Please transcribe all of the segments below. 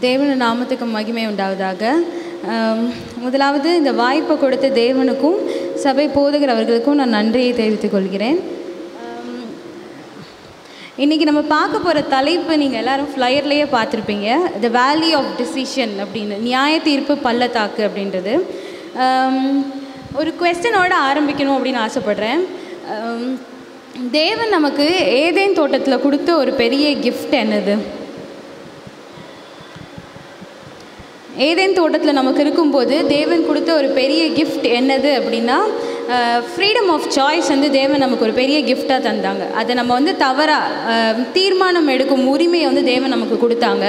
தேவன நாமத்துக்கு மகிமை உண்டாவதாக. முதலாவது இந்த வாய்ப்பை கொடுத்த தேவனுக்கும் சபை போதகர் அவர்களுக்கும் நான் நன்றியை தெரிவித்துக் கொள்கிறேன். இன்றைக்கி நம்ம பார்க்க போகிற தலைப்பு நீங்கள் எல்லோரும் ஃப்ளையர்லேயே பார்த்துருப்பீங்க. த வேலி ஆஃப் டிசிஷன் அப்படின்னு, நியாய தீர்ப்பு பள்ளத்தாக்கு அப்படின்றது. ஒரு குவெஸ்டனோடு ஆரம்பிக்கணும் அப்படின்னு ஆசைப்பட்றேன். தேவன் நமக்கு ஏதேன் தோட்டத்தில் கொடுத்த ஒரு பெரிய கிஃப்ட் என்னது? ஏதேன் தோட்டத்தில் நமக்கு இருக்கும்போது தேவன் கொடுத்த ஒரு பெரிய கிஃப்ட் என்னது அப்படின்னா, ஃப்ரீடம் ஆஃப் சாய்ஸ் வந்து தேவன் நமக்கு ஒரு பெரிய கிஃப்டாக தந்தாங்க. அதை நம்ம வந்து தவறாக தீர்மானம் எடுக்கும் உரிமையை வந்து தேவன் நமக்கு கொடுத்தாங்க.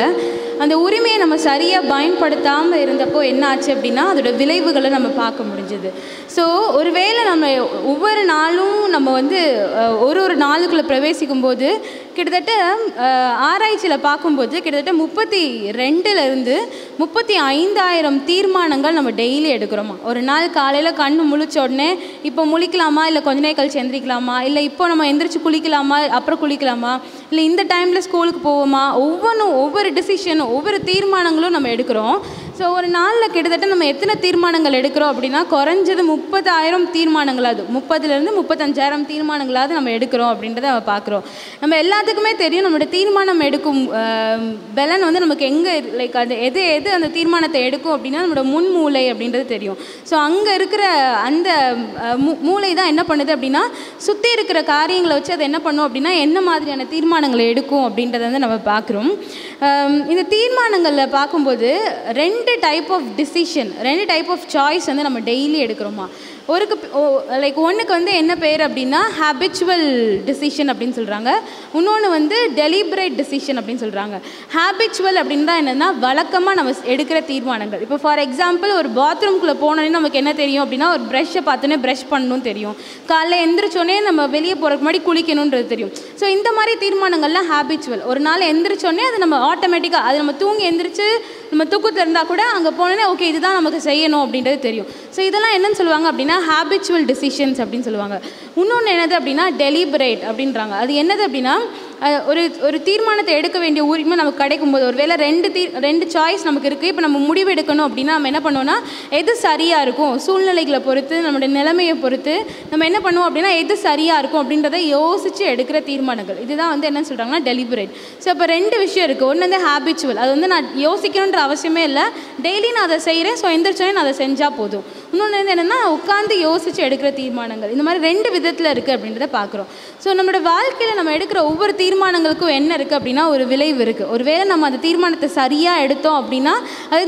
அந்த உரிமையை நம்ம சரியாக பயன்படுத்தாமல் இருந்தப்போ என்ன ஆச்சு அப்படின்னா, அதோட விளைவுகளை நம்ம பார்க்க முடிஞ்சுது. ஸோ ஒருவேளை நம்ம ஒவ்வொரு நாளும் நம்ம வந்து ஒரு நாளுக்குள்ளே பிரவேசிக்கும் போது கிட்டத்தட்ட ஆராய்ச்சியில் பார்க்கும்போது கிட்டத்தட்ட 32லேருந்து 35,000 தீர்மானங்கள் நம்ம டெய்லி எடுக்கிறோமா. ஒரு நாள் காலையில் கண் முழிச்ச உடனே இப்போ முழிக்கலாமா, இல்லை கொஞ்ச நேரம் கழிச்சு எந்திரிக்கலாமா, இல்லை இப்போ நம்ம எந்திரிச்சு குளிக்கலாமா, அப்புறம் குளிக்கலாமா, இல்லை இந்த டைமில் ஸ்கூலுக்கு போவோமா, ஒவ்வொரு டிசிஷனும் ஒவ்வொரு தீர்மானங்களும் நம்ம எடுக்கிறோம். ஸோ ஒரு நாளில் கிட்டத்தட்ட நம்ம எத்தனை தீர்மானங்கள் எடுக்கிறோம் அப்படின்னா, குறைஞ்சது 30,000 தீர்மானங்களாவது, 30லேருந்து 35,000 தீர்மானங்களாவது நம்ம எடுக்கிறோம் அப்படின்றத நம்ம பார்க்குறோம். நம்ம எல்லாத்துக்குமே தெரியும், நம்மளோட தீர்மானம் எடுக்கும் பலன் வந்து நமக்கு எங்கே லைக் அது எது அந்த தீர்மானத்தை எடுக்கும் அப்படின்னா நம்மளோட முன் மூளை அப்படின்றது தெரியும். ஸோ அங்கே இருக்கிற அந்த மூளை தான் என்ன பண்ணுது அப்படின்னா, சுற்றி இருக்கிற காரியங்களை வச்சு அதை என்ன பண்ணும் அப்படின்னா என்ன மாதிரியான தீர்மானங்களை எடுக்கும் அப்படின்றத வந்து நம்ம பார்க்குறோம். இந்த தீர்மானங்களில் பார்க்கும்போது 2 type of decision, 2 type of choice வந்து நம்ம டெய்லி எடுக்கிறோமா. ஒன்றுக்கு வந்து என்ன பேர் அப்படின்னா ஹேபிச்சுவல் டிசிஷன் அப்படின்னு சொல்கிறாங்க. இன்னொன்று வந்து டெலிபரேட் டிசிஷன் அப்படின்னு சொல்கிறாங்க. ஹேபிச்சுவல் அப்படின்னா என்னென்னா வழக்கமாக நம்ம எடுக்கிற தீர்மானங்கள். இப்போ ஃபார் எக்ஸாம்பிள் ஒரு பாத்ரூம்குள்ளே போனோன்னே நமக்கு என்ன தெரியும் அப்படின்னா, ஒரு ப்ரஷ்ஷை பார்த்தோன்னே ப்ரஷ் பண்ணணும்னு தெரியும். காலைல எந்திரிச்சோன்னே நம்ம வெளியே போகிறதுக்கு முன்னாடி குளிக்கணுன்றது தெரியும். ஸோ இந்த மாதிரி தீர்மானங்கள்லாம் ஹேபிச்சுவல். ஒரு நாள் எந்திரிச்சோன்னே அது நம்ம ஆட்டோமேட்டிக்காக, அது நம்ம தூங்கி எந்திரிச்சு நம்ம தூக்கத்தில் இருந்தால் கூட அங்கே போனோன்னே ஓகே இதுதான் நமக்கு செய்யணும் அப்படின்றது தெரியும். ஸோ இதெல்லாம் என்னன்னு சொல்லுவாங்க அப்படின்னா ஹேபிச்சுவல் டிசிஷன்ஸ் அப்படின்னு சொல்லுவாங்க. இன்னொன்று என்னது அப்படின்னா டெலிபரேட் அப்படின்றாங்க. அது என்னது அப்படின்னா, ஒரு தீர்மானத்தை எடுக்க வேண்டிய உரிமை நமக்கு கிடைக்கும் போது, ஒரு வேளை ரெண்டு சாய்ஸ் நமக்கு இருக்குது. இப்போ நம்ம முடிவு எடுக்கணும் அப்படின்னா நம்ம என்ன பண்ணுவோம்னா, எது சரியாக இருக்கும் சூழ்நிலைகளை பொறுத்து, நம்மளுடைய நிலைமையை பொறுத்து நம்ம என்ன பண்ணுவோம் அப்படின்னா எது சரியாக இருக்கும் அப்படின்றத யோசித்து எடுக்கிற தீர்மானங்கள். இதுதான் வந்து என்ன சொல்கிறாங்கன்னா டெலிபரேட். ஸோ இப்போ 2 விஷயம் இருக்குது. ஒன்று வந்து ஹேபிச்சுவல், அது வந்து நான் யோசிக்கணுன்ற அவசியமே இல்லை, டெய்லி நான் அதை செய்கிறேன், ஸோ எந்திரிச்சோன்னே நான் அதை செஞ்சால் போதும். இன்னொன்று வந்து என்னென்னா உட்காந்து யோசித்து எடுக்கிற தீர்மானங்கள். இந்த மாதிரி 2 விதத்தில் இருக்குது அப்படின்றத பார்க்குறோம். ஸோ நம்மளோட வாழ்க்கையில் நம்ம எடுக்கிற ஒவ்வொரு தீர்மானங்களுக்கும் என்ன இருக்குது அப்படின்னா ஒரு விளைவு இருக்குது. ஒருவேளை நம்ம அந்த தீர்மானத்தை சரியாக எடுத்தோம் அப்படின்னா அது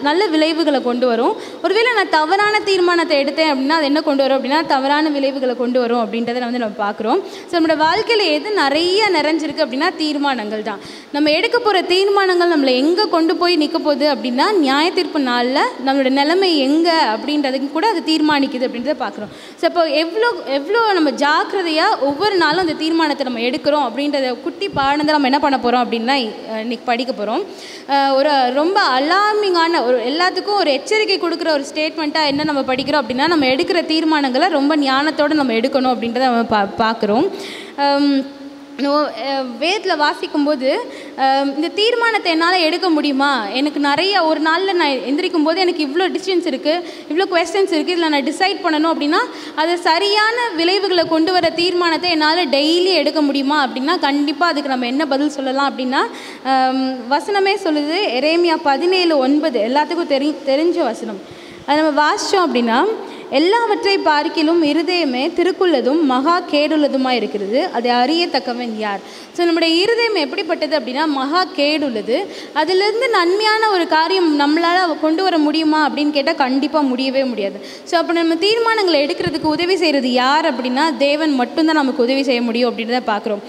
நல்ல விளைவுகளை கொண்டு வரும். ஒருவேளை நான் தவறான தீர்மானத்தை எடுத்தேன் அப்படின்னா அது என்ன கொண்டு வரும் அப்படின்னா தவறான விளைவுகளை கொண்டு வரும் அப்படின்றத வந்து நம்ம பார்க்குறோம். ஸோ நம்மளோட வாழ்க்கையில் எது நிறைஞ்சிருக்கு அப்படின்னா தீர்மானங்கள் தான். நம்ம எடுக்க போகிற தீர்மானங்கள் நம்மளை எங்கே கொண்டு போய் நிற்க போகுது அப்படின்னா, நியாய தீர்ப்பு நாளில் நம்மளோட நிலைமை எங்கே அப்படின்றதுக்கு கூட அது தீர்மானிக்குது அப்படின்றத பார்க்குறோம். ஸோ இப்போ எவ்வளோ நம்ம ஜாக்கிரதையாக ஒவ்வொரு நாளும் அந்த தீர்மானத்தை நம்ம எடுக்கிறோம் அப்படின்றத குட்டி பாடத்தை நம்ம என்ன பண்ண போகிறோம் அப்படின்னா இன்றைக்கி படிக்க போகிறோம். ஒரு ரொம்ப அலார்மிங்கான எல்லாத்துக்கும் ஒரு எச்சரிக்கை கொடுக்குற ஒரு ஸ்டேட்மெண்ட்டாக என்ன நம்ம படிக்கிறோம் அப்படின்னா, நம்ம எடுக்கிற தீர்மானங்களை ரொம்ப ஞானத்தோடு நம்ம எடுக்கணும் அப்படின்றத நம்ம பார்க்குறோம். வேதத்தில் வாசிக்கும்போது இந்த தீர்மானத்தை என்னால் எடுக்க முடியுமா, எனக்கு நிறைய ஒரு நாளில் நான் எந்திரிக்கும் போது எனக்கு இவ்வளோ டிசிஷன்ஸ் இருக்குது, இவ்வளோ குவெஸ்டன்ஸ் இருக்குது, இதில் நான் டிசைட் பண்ணணும் அப்படின்னா அது சரியான விளைவுகளை கொண்டு வர தீர்மானத்தை என்னால் டெய்லி எடுக்க முடியுமா அப்படின்னா கண்டிப்பாக அதுக்கு நம்ம என்ன பதில் சொல்லலாம் அப்படின்னா, வசனமே சொல்லுது. எரேமியா 17:9 எல்லாத்துக்கும் தெரிஞ்ச வசனம். அதை நம்ம வாசித்தோம் அப்படின்னா, எல்லாவற்றை பார்க்கிலும் இருதயமே திருக்குள்ளதும் மகா கேடுள்ளதுமாக இருக்கிறது, அதை அறியத்தக்கவன் யார். ஸோ நம்முடைய இருதயம் எப்படிப்பட்டது அப்படின்னா மகா கேடுள்ளது. அதிலிருந்து நன்மையான ஒரு காரியம் நம்மளால் கொண்டு வர முடியுமா அப்படின்னு கேட்டால் கண்டிப்பாக முடியவே முடியாது. ஸோ அப்போ நம்ம தீர்மானங்களை எடுக்கிறதுக்கு உதவி செய்கிறது யார் அப்படின்னா தேவன் மட்டும்தான் நமக்கு உதவி செய்ய முடியும் அப்படின்றத பார்க்குறோம்.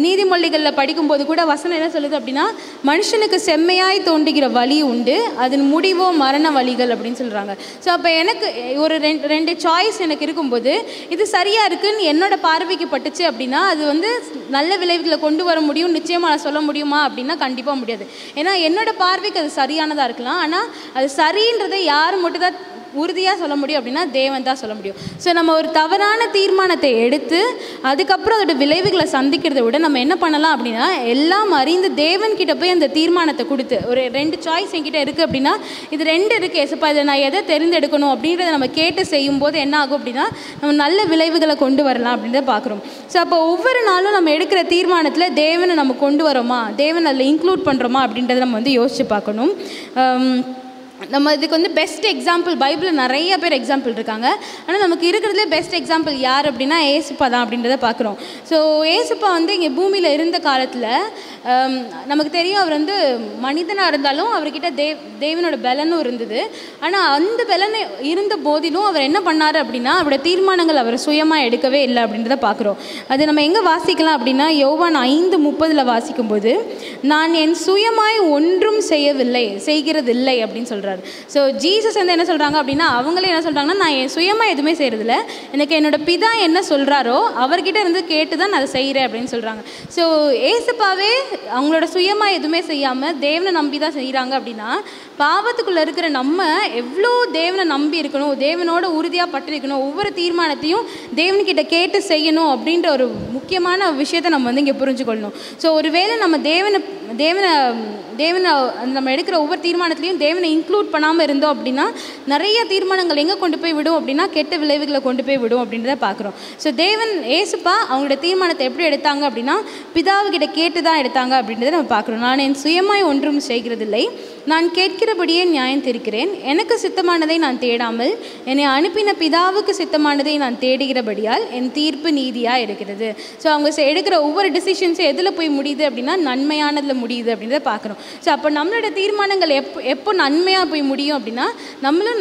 நீதிமொழிகளில் படிக்கும்போது கூட வசனம் என்ன சொல்லுது அப்படின்னா, மனுஷனுக்கு செம்மையாய் தோன்றுகிற வழி உண்டு, அதன் முடிவோ மரண வழிகள் அப்படின்னு சொல்கிறாங்க. ஸோ அப்போ எனக்கு ஒரு ரெண்டு சாய்ஸ் எனக்கு இருக்கும்போது இது சரியாக இருக்குன்னு என்னோட பார்வைக்கு பட்டுச்சு அப்படின்னா அது வந்து நல்ல விளைவுகளை கொண்டு வர முடியும் நிச்சயமாக நான் சொல்ல முடியுமா அப்படின்னா கண்டிப்பாக முடியாது. ஏன்னா என்னோட பார்வைக்கு அது சரியானதாக இருக்கலாம், ஆனால் அது சரின்றதை யார் மட்டும் தான் உறுதியாக சொல்ல முடியும் அப்படின்னா தேவன் தான் சொல்ல முடியும். ஸோ நம்ம ஒரு தவறான தீர்மானத்தை எடுத்து அதுக்கப்புறம் அதோட விளைவுகளை சந்திக்கிறத விட நம்ம என்ன பண்ணலாம் அப்படின்னா, எல்லாம் அறிந்து தேவன்கிட்ட போய் அந்த தீர்மானத்தை கொடுத்து, ஒரு 2 சாய்ஸ் என்கிட்ட இருக்குது அப்படின்னா இது 2 இருக்குது ஏசப்பா, இதை நான் எதை தெரிந்தெடுக்கணும் அப்படின்றத நம்ம கேட்டு செய்யும்போது என்ன ஆகும் அப்படின்னா நம்ம நல்ல விளைவுகளை கொண்டு வரலாம் அப்படின்றத பார்க்குறோம். ஸோ அப்போ ஒவ்வொரு நாளும் நம்ம எடுக்கிற தீர்மானத்தில் தேவனை நம்ம கொண்டு வரோமா, தேவன் அதில் இன்க்ளூட் பண்ணுறோமா அப்படின்றத நம்ம வந்து யோசிச்சு பார்க்கணும். நம்ம இதுக்கு வந்து பெஸ்ட் எக்ஸாம்பிள் பைபிளில் நிறைய பேர் எக்ஸாம்பிள் இருக்காங்க. ஆனால் நமக்கு இருக்கிறதுலே பெஸ்ட் எக்ஸாம்பிள் யார் அப்படின்னா ஏசப்பா தான் அப்படின்றத பார்க்குறோம். ஸோ ஏசப்பா வந்து இங்கே பூமியில் இருந்த காலத்தில் நமக்கு தெரியும், அவர் வந்து மனிதனாக இருந்தாலும் அவர்கிட்ட தேவனோட பலனும் இருந்தது. ஆனால் அந்த பலன் இருந்த போதிலும் அவர் என்ன பண்ணார் அப்படின்னா அவரோட தீர்மானங்கள் அவர் சுயமாக எடுக்கவே இல்லை அப்படின்றத பார்க்குறோம். அது நம்ம எங்கே வாசிக்கலாம் அப்படின்னா யோவான் 5:30 வாசிக்கும்போது, நான் என் சுயமாய் ஒன்றும் செய்கிறதில்லை அப்படின்னு சொல்கிறார். ஸோ ஜீசஸ் வந்து என்ன சொல்கிறாங்க அப்படின்னா, அவங்களே என்ன சொல்கிறாங்கன்னா, நான் என் சுயமாக எதுவுமே செய்கிறதில்ல, எனக்கு என்னோட பிதா என்ன சொல்கிறாரோ அவர்கிட்ட இருந்து கேட்டு தான் நான் அதை செய்கிறேன் அப்படின்னு சொல்கிறாங்க. ஸோ ஏசப்பாவே அவங்களோட சுயமாக எதுவுமே செய்யாமல் தேவனை நம்பி தான் செய்கிறாங்க அப்படின்னா, பாவத்துக்குள்ளே இருக்கிற நம்ம எவ்வளோ தேவனை நம்பி இருக்கணும், தேவனோட உறுதியாக பற்றிருக்கணும், ஒவ்வொரு தீர்மானத்தையும் தேவன்கிட்ட கேட்டு செய்யணும் அப்படின்ற ஒரு முக்கியமான விஷயத்தை நம்ம வந்து இங்கே புரிஞ்சுக்கொள்ளணும். ஸோ ஒருவேளை நம்ம தேவனை நம்ம எடுக்கிற ஒவ்வொரு தீர்மானத்துலையும் தேவனை இன்க்ளூட் பண்ணாமல் இருந்தோம் அப்படின்னா நிறைய தீர்மானங்கள் எங்கே கொண்டு போய் விடும் அப்படின்னா கெட்ட விளைவுகளை கொண்டு போய் விடும் அப்படின்றத பார்க்குறோம். ஸோ தேவன் ஏசப்பா அவங்களோட தீர்மானத்தை எப்படி எடுத்தாங்க அப்படின்னா பிதாவுக்கிட்ட கேட்டு தான் எடுத்தாங்க அப்படின்றத நம்ம பார்க்குறோம். நான் என் சுயமாய் ஒன்றும் செய்கிறதில்லை, நான் கேட்கிறபடியே நியாயம் தீர்க்கிறேன், எனக்கு சித்தமானதை நான் தேடாமல் என்னை அனுப்பின பிதாவுக்கு சித்தமானதை நான் தேடுகிறபடியால் என் தீர்ப்பு நீதியாக இருக்கிறது. ஸோ அவங்க எடுக்கிற ஒவ்வொரு டிசிஷன்ஸும் எதில் போய் முடியுது அப்படின்னா நன்மையானதில் முடியுது அப்படின்றத பார்க்குறோம். ஸோ அப்போ நம்மளோட தீர்மானங்கள் எப்போ நன்மையாக போய் முடியும் அப்படின்னா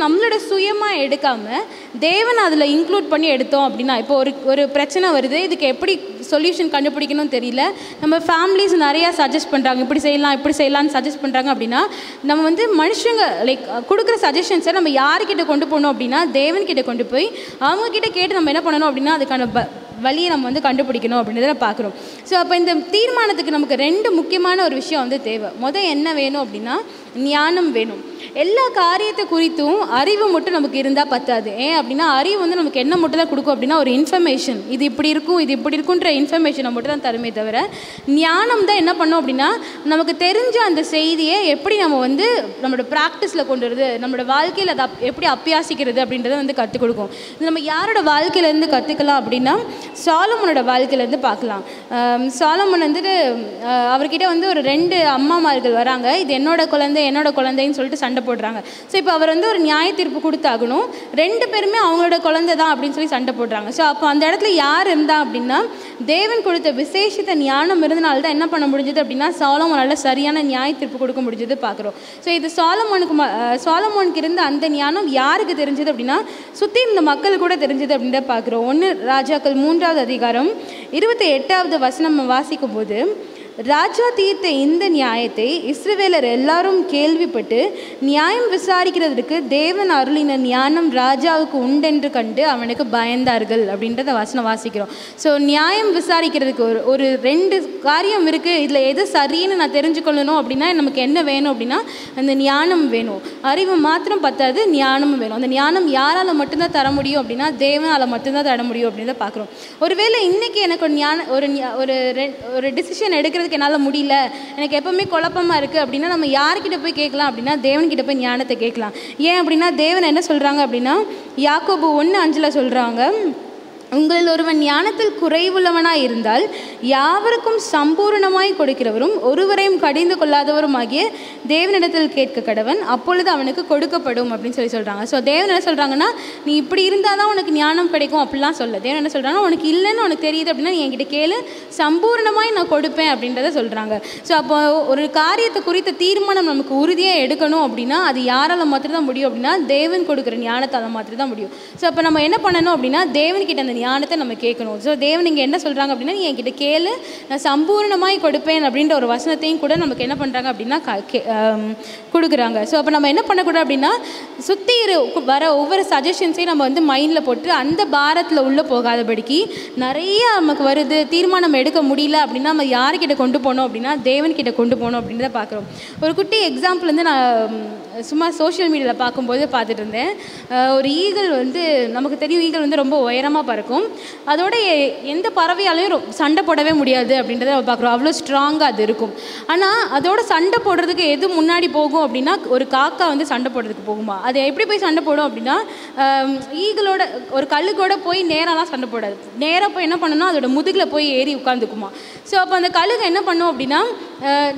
நம்மளோட சுயமாக எடுக்காமல் தேவன் அதில் இன்க்ளூட் பண்ணி எடுத்தோம் அப்படின்னா, இப்போ ஒரு பிரச்சனை வருது, இதுக்கு எப்படி சொல்யூஷன் கண்டுபிடிக்கணும்னு தெரியல, நம்ம ஃபேமிலிஸ் நிறையா சஜஸ்ட் பண்ணுறாங்க, இப்படி செய்யலாம்னு சஜஸ்ட் பண்ணுறாங்க அப்படின்னா நம்ம வந்து மனுஷங்க லைக் கொடுக்குற சஜஷன்ஸை நம்ம யார்கிட்ட கொண்டு போகணும் அப்படின்னா தேவன்கிட்ட கொண்டு போய் அவங்கக்கிட்ட கேட்டு நம்ம என்ன பண்ணணும் அப்படின்னா அதுக்கான வழியை நம்ம வந்து கண்டுபிடிக்கணும் அப்படின்றத பார்க்குறோம். ஸோ அப்போ இந்த தீர்மானத்துக்கு நமக்கு 2 முக்கியமான ஒரு விஷயம் வந்து தேவை. என்ன வேணும் அப்படின்னா ஞானம் வேணும். எல்லா காரியத்தை குறித்தும் அறிவு மட்டும் நமக்கு இருந்தால் பத்தாது. ஏன் அப்படின்னா அறிவு வந்து நமக்கு என்ன மட்டும் தான் கொடுக்கும் அப்படின்னா ஒரு இன்ஃபர்மேஷன், இது இப்படி இருக்குன்ற இன்ஃபர்மேஷனை மட்டும் தான் தருமே தவிர ஞானம் தான் என்ன பண்ணோம் அப்படின்னா நமக்கு தெரிஞ்ச அந்த செய்தியை எப்படி நம்ம வந்து நம்மளோட ப்ராக்டிஸில் கொண்டு வருது, நம்மளோட வாழ்க்கையில் அதை எப்படி அப்பியாசிக்கிறது அப்படின்றத வந்து கற்றுக் கொடுக்கும். இது நம்ம யாரோட வாழ்க்கையிலேருந்து கற்றுக்கலாம் அப்படின்னா சாலமோனோட வாழ்க்கையிலேருந்து பார்க்கலாம். சாலமோன் வந்துட்டு அவர்கிட்ட வந்து ஒரு 2 அம்மாமார்கள் வராங்க, இது என்னோட குழந்தைன்னு சொல்லிட்டு சண்டை போடுறாங்க. ஸோ இப்போ அவர் வந்து ஒரு நியாய தீர்ப்பு கொடுத்தாகணும், 2 பேருமே அவங்களோட குழந்தை தான் அப்படின்னு சொல்லி சண்டை போடுறாங்க. ஸோ அப்போ அந்த இடத்துல யார் இருந்தா அப்படின்னா தேவன் கொடுத்த விசேஷத்தை ஞானம் இருந்தனால தான் என்ன பண்ண முடிஞ்சது அப்படின்னா சாலமோனால சரியான நியாய தீர்ப்பு கொடுக்க முடிஞ்சது பார்க்குறோம். ஸோ இது சாலமோனுக்கு இருந்த அந்த ஞானம் யாருக்கு தெரிஞ்சது அப்படின்னா சுற்றி இருந்த மக்கள் கூட தெரிஞ்சது அப்படின்றத பார்க்குறோம். 1 ராஜாக்கள் 3வது அதிகாரம் 28வது வசனம் வாசிக்கும் போது, ராஜா தீர்த்த இந்த நியாயத்தை இஸ்ரவேலர் எல்லாரும் கேள்விப்பட்டு நியாயம் விசாரிக்கிறதுக்கு தேவன் அருளின ஞானம் ராஜாவுக்கு உண்டென்று கண்டு அவனுக்கு பயந்தார்கள் அப்படின்றத வசனம் வாசிக்கிறோம். ஸோ நியாயம் விசாரிக்கிறதுக்கு ஒரு 2 காரியம் இருக்குது. இதில் எது சரின்னு நான் தெரிஞ்சுக்கொள்ளணும் அப்படின்னா நமக்கு என்ன வேணும் அப்படின்னா அந்த ஞானம் வேணும். அறிவு மாத்திரம் பத்தாது, ஞானமும் வேணும். அந்த ஞானம் யாரால் மட்டும்தான் தர முடியும் அப்படின்னா தேவனால் மட்டும்தான் தர முடியும் அப்படின்றத பார்க்குறோம். ஒருவேளை இன்றைக்கி எனக்கு ஒரு டிசிஷன் எடுக்கிறதுக்கு என்னால் முடியல, எனக்கு எப்பவுமே குழப்பமாக இருக்குது அப்படின்னா நம்ம யார்கிட்ட போய் கேட்கலாம் அப்படின்னா தேவன்கிட்ட போய் ஞானத்தை கேட்கலாம். ஏன் அப்படின்னா தேவன் என்ன சொல்கிறாங்க அப்படின்னா யாக்கோபு 1:5 சொல்கிறாங்க, உங்களில் ஒருவன் ஞானத்தில் குறைவுள்ளவனாய் இருந்தால் யாவருக்கும் சம்பூர்ணமாய் கொடுக்கிறவரும் ஒருவரையும் கடிந்து கொள்ளாதவரும் ஆகிய தேவனிடத்தில் கேட்க கடவன், அப்பொழுது அவனுக்கு கொடுக்கப்படும் அப்படின்னு சொல்கிறாங்க. ஸோ தேவன் என்ன சொல்கிறாங்கன்னா நீ இப்படி இருந்தால் தான் உனக்கு ஞானம் கிடைக்கும் அப்படிலாம் சொல்ல. தேவன் என்ன சொல்கிறாங்கன்னா உனக்கு இல்லைன்னு உனக்கு தெரியுது அப்படின்னா நீ என்கிட்ட கேளு, சம்பூர்ணமாய் நான் கொடுப்பேன் அப்படின்றத சொல்கிறாங்க. ஸோ அப்போ ஒரு காரியத்தை குறித்த தீர்மானம் நமக்கு உறுதியாக எடுக்கணும் அப்படின்னா அது யாரால் மாத்திரம் தான் முடியும் அப்படின்னா தேவன் கொடுக்குற ஞானத்தால் மாத்திரம் தான் முடியும். ஸோ அப்போ நம்ம என்ன பண்ணணும் அப்படின்னா தேவன்கிட்ட அந்த ஞானத்தை நம்ம கேட்கணும். ஸோ தேவன் இங்கே என்ன சொல்கிறாங்க அப்படின்னா, நீ என்கிட்ட கேளு, நான் சம்பூர்ணமாய் கொடுப்பேன் அப்படின்ற ஒரு வசனத்தையும் கூட நமக்கு என்ன பண்ணுறாங்க அப்படின்னா கொடுக்குறாங்க. ஸோ அப்போ நம்ம என்ன பண்ணக்கூடாது அப்படின்னா, சுற்றி வர ஒவ்வொரு சஜஷன்ஸையும் நம்ம வந்து மைண்டில் போட்டு அந்த பாரத்தில் உள்ளே போகாதபடிக்கு, நிறைய நமக்கு வருது தீர்மானம் எடுக்க முடியல அப்படின்னா நம்ம யார்கிட்ட கொண்டு போனோம் அப்படின்னா தேவன்கிட்ட கொண்டு போகணும் அப்படின்றத பார்க்குறோம். ஒரு குட்டி எக்ஸாம்பிள் வந்து நான் சும்மா சோஷியல் மீடியாவில் பார்க்கும்போது பார்த்துட்டு இருந்தேன். ஒரு ஈகிள் வந்து நமக்கு தெரியும், ஈகிள் வந்து ரொம்ப உயரமாக பறக்கும். அதோட எந்த பறவையாலையும் சண்டை போடவே முடியாது அப்படின்றத நம்ம பார்க்குறோம். அவ்வளோ ஸ்ட்ராங்காக அது இருக்கும். ஆனால் அதோட சண்டை போடுறதுக்கு எது முன்னாடி போகும் அப்படின்னா, ஒரு காக்கா வந்து சண்டை போடுறதுக்கு போகுமா? அது எப்படி போய் சண்டை போடும் அப்படின்னா, ஈகிளோட ஒரு கழுகோட போய் நேராலாம் சண்டை போடாது. நேராக போய் என்ன பண்ணணும்னா அதோட முதுகில் போய் ஏறி உட்காந்துக்குமா. ஸோ அப்போ அந்த கழுகு என்ன பண்ணும் அப்படின்னா,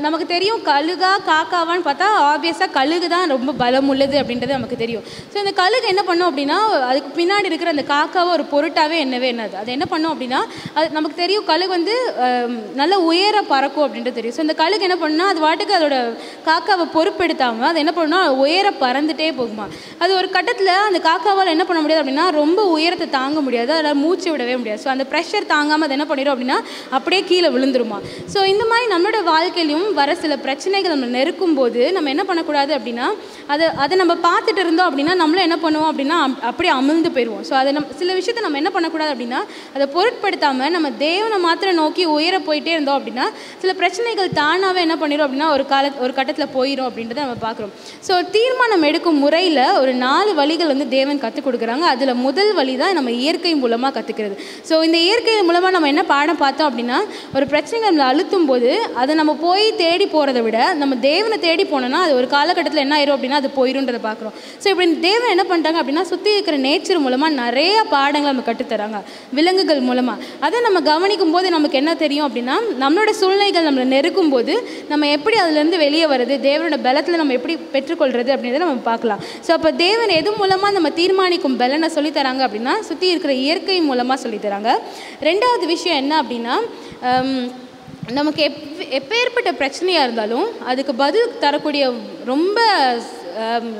நமக்கு தெரியும் கழுகா காக்காவான்னு பார்த்தா ஆப்வியஸாக கழுகு தான் ரொம்ப பலம் உள்ளது அப்படின்றது நமக்கு தெரியும். ஸோ இந்த கழுகு என்ன பண்ணும் அப்படின்னா, அதுக்கு பின்னாடி இருக்கிற அந்த காக்காவை ஒரு பொருட்டாகவே என்னது அது என்ன பண்ணும் அப்படின்னா, அது நமக்கு தெரியும் கழுகு வந்து நல்ல உயர பறக்கும் அப்படின்றது தெரியும். ஸோ இந்த கழுகு என்ன பண்ணுன்னா, அது வாட்டுக்கு அதோட காக்காவை பொறுப்பெடுத்தாமல் அது என்ன பண்ணுன்னா உயர பறந்துட்டே போகுமா. அது ஒரு கட்டத்தில் அந்த காக்காவால் என்ன பண்ண முடியாது அப்படின்னா, ரொம்ப உயரத்தை தாங்க முடியாது, அதில் மூச்சு விடவே முடியாது. ஸோ அந்த ப்ரெஷர் தாங்காமல் அது என்ன பண்ணிடும் அப்படின்னா அப்படியே கீழே விழுந்துருமா. ஸோ இந்த மாதிரி நம்மளோட வாழ்க்கையிலும் வர சில பிரச்சனைகள் நம்ம நெருக்கும் போது நம்ம என்ன பண்ணக்கூடாது அப்படின்னா, அதை நம்ம பார்த்துட்டு இருந்தோம் அப்படின்னா நம்மளும் என்ன பண்ணுவோம் அப்படின்னா அப்படியே அமிழ்ந்து போயிடுவோம். ஸோ அதை சில விஷயத்தை நம்ம என்ன பண்ணக்கூடாது அப்படின்னா, அதை பொருட்படுத்தாமல் நம்ம தேவனை மாத்திரம் நோக்கி உயர போயிட்டே இருந்தோம் அப்படின்னா சில பிரச்சனைகள் தானாகவே என்ன பண்ணிடும் அப்படின்னா ஒரு கட்டத்தில் போயிடும் அப்படின்றத நம்ம பார்க்குறோம். ஸோ தீர்மானம் எடுக்கும் முறையில் ஒரு 4 வழிகள் வந்து தேவன் கற்றுக் கொடுக்குறாங்க. அதில் முதல் வழி தான் நம்ம இயற்கை மூலமாக கற்றுக்கிறது. ஸோ இந்த இயற்கை மூலமாக நம்ம என்ன பாடம் பார்த்தோம் அப்படின்னா, ஒரு பிரச்சனைகள் நம்மளை அழுத்தும் போது அதை நம்ம போய் தேடி போகிறத விட நம்ம தேவனை தேடி போனோம்னா அது ஒரு காலகட்டத்தில் என்ன ஆயிரும் அப்படின்னா அது போயிடும்ன்றதை பார்க்குறோம். ஸோ இப்படி தேவன் என்ன பண்ணிட்டாங்க அப்படின்னா, சுற்றி இருக்கிற நேச்சர் மூலமாக நிறைய பாடங்கள் நம்ம கற்றுத்தராங்க, விலங்குகள் மூலமாக. அதை நம்ம கவனிக்கும் போது நமக்கு என்ன தெரியும் அப்படின்னா, நம்மளோட சூழ்நிலைகள் நம்மளை நெருக்கும் போது நம்ம எப்படி அதுலேருந்து வெளியே வருது, தேவனோட பலத்தில் நம்ம எப்படி பெற்றுக்கொள்கிறது அப்படின்றத நம்ம பார்க்கலாம். ஸோ அப்போ தேவன் எது மூலமாக நம்ம தீர்மானிக்கும் பலனை சொல்லித்தராங்க அப்படின்னா, சுற்றி இருக்கிற இயற்கை மூலமாக சொல்லித்தராங்க. ரெண்டாவது விஷயம் என்ன அப்படின்னா, நமக்கு எப்பேற்பட்ட பிரச்சனையாக இருந்தாலும் அதுக்கு பதில் தரக்கூடிய ரொம்ப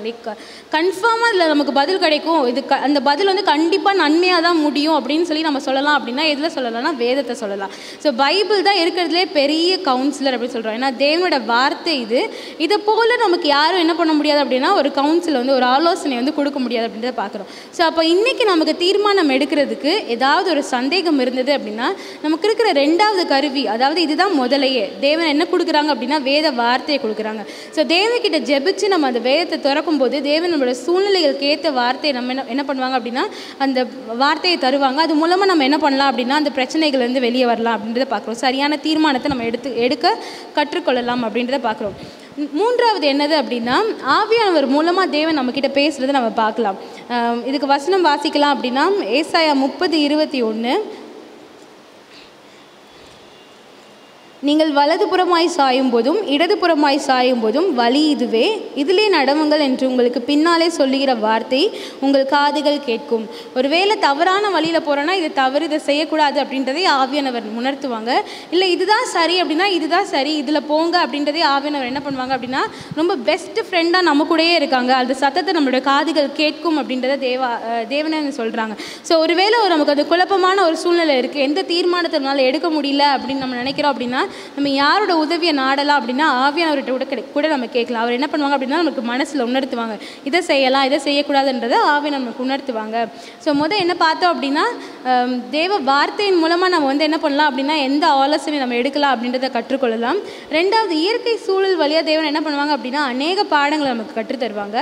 லைக் கன்ஃபார்மாக அதில் நமக்கு பதில் கிடைக்கும், இது அந்த பதில் வந்து கண்டிப்பாக நன்மையாக தான் முடியும் அப்படின்னு சொல்லி நம்ம சொல்லலாம் அப்படின்னா எதில் சொல்லலாம்னா வேதத்தை சொல்லலாம். ஸோ பைபிள் தான் இருக்கிறதுலே பெரிய கவுன்சிலர் அப்படின்னு சொல்கிறோம். ஏன்னா தேவனோட வார்த்தை இதை போல் நமக்கு யாரும் என்ன பண்ண முடியாது அப்படின்னா ஒரு கவுன்சில் வந்து ஒரு ஆலோசனை வந்து கொடுக்க முடியாது அப்படின்றத பார்க்குறோம். ஸோ அப்போ இன்றைக்கி நமக்கு தீர்மானம் எடுக்கிறதுக்கு ஏதாவது ஒரு சந்தேகம் இருந்தது அப்படின்னா நமக்கு இருக்கிற ரெண்டாவது கருவி, அதாவது இதுதான் முதலையே, தேவன் என்ன கொடுக்குறாங்க அப்படின்னா வேத வார்த்தையை கொடுக்குறாங்க. ஸோ தேவன்கிட்ட ஜெபிச்சு நம்ம அந்த வேதத்தை திறக்கும் போது தேவன் நம்மளோட சூழ்நிலைகளுக்கு ஏற்ற வார்த்தையை நம்ம என்ன பண்ணுவாங்க அப்படின்னா அந்த வார்த்தையை தருவாங்க. அது மூலமாக நம்ம என்ன பண்ணலாம் அப்படின்னா அந்த பிரச்சனைகள்லேருந்து வெளியே வரலாம் அப்படின்றத பார்க்குறோம். சரியான தீர்மானத்தை நம்ம எடுக்க கற்றுக்கொள்ளலாம் அப்படின்றத பார்க்குறோம். மூன்றாவது என்னது அப்படின்னா, ஆவியானவர் மூலமாக தேவன் நம்மக்கிட்ட பேசுகிறத நம்ம பார்க்கலாம். இதுக்கு வசனம் வாசிக்கலாம் அப்படின்னா ஏசாயா 30:21, நீங்கள் வலதுபுறமாய் சாயும் போதும் இடதுபுறமாய் சாயும் போதும் வழி இதுவே, இதிலே நடவுங்கள் என்று உங்களுக்கு பின்னாலே சொல்லுகிற வார்த்தை உங்கள் காதுகள் கேட்கும். ஒருவேளை தவறான வழியில் போகிறோன்னா இது தவறு, இதை செய்யக்கூடாது அப்படின்றதே ஆவியானவர் உணர்த்துவாங்க. இல்லை இதுதான் சரி அப்படின்னா இதுதான் சரி, இதில் போங்க அப்படின்றதே ஆவியானவர் என்ன பண்ணுவாங்க அப்படின்னா ரொம்ப பெஸ்ட் ஃப்ரெண்டாக நம்ம கூடயே இருக்காங்க, அந்த சத்தத்தை நம்மளோட காதுகள் கேட்கும் அப்படின்றத தேவனை சொல்கிறாங்க. ஸோ ஒருவேளை நமக்கு அது குழப்பமான ஒரு சூழ்நிலை இருக்குது, எந்த தீர்மானத்தினால எடுக்க முடியல அப்படின்னு நம்ம நினைக்கிறோம் அப்படின்னா நம்ம யாரோட உதவியை நாடலாம் அப்படின்னா ஆவியானவர்கிட்ட கூட நம்ம கேட்கலாம். அவர் என்ன பண்ணுவாங்க அப்படின்னா நமக்கு மனசில் உணர்த்துவாங்க, இதை செய்யலாம் இதை செய்யக்கூடாதுன்றதை ஆவியானவர் நமக்கு உணர்த்துவாங்க. ஸோ என்ன பார்த்தோம் அப்படின்னா தேவ வார்த்தையின் மூலமாக நம்ம வந்து என்ன பண்ணலாம் அப்படின்னா எந்த ஆலோசனை நம்ம எடுக்கலாம் அப்படின்றத கற்றுக்கொள்ளலாம். ரெண்டாவது இயற்கை சூழல் வழியாக தேவன் என்ன பண்ணுவாங்க அப்படின்னா அநேக பாடங்களை நமக்கு கற்றுத்தருவாங்க.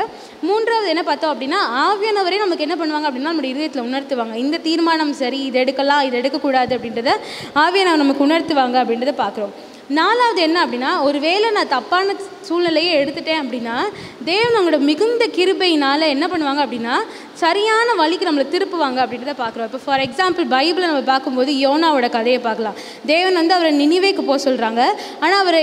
மூன்றாவது என்ன பார்த்தோம் அப்படின்னா ஆவியானவரே நமக்கு என்ன பண்ணுவாங்க அப்படின்னா நம்மளுடைய இதயத்தில் உணர்த்துவாங்க, இந்த தீர்மானம் சரி, இது எடுக்கலாம் இது எடுக்கக்கூடாது அப்படின்றத ஆவியானவர் நமக்கு உணர்த்துவாங்க அப்படின்றத பார்க்குறோம். நாலாவது என்ன அப்படின்னா, ஒருவேளை நான் தப்பான சூழ்நிலையை எடுத்துட்டேன் அப்படின்னா தேவன் அவங்களோட மிகுந்த கிருபையினால் என்ன பண்ணுவாங்க அப்படின்னா சரியான வழிக்கு நம்மளை திருப்புவாங்க அப்படின்றத பார்க்குறோம். இப்போ ஃபார் எக்ஸாம்பிள் பைபிளை நம்ம பார்க்கும்போது யோனாவோட கதையை பார்க்கலாம். தேவன் வந்து அவரை நினிவேக்கு போக சொல்கிறாங்க, ஆனால் அவர்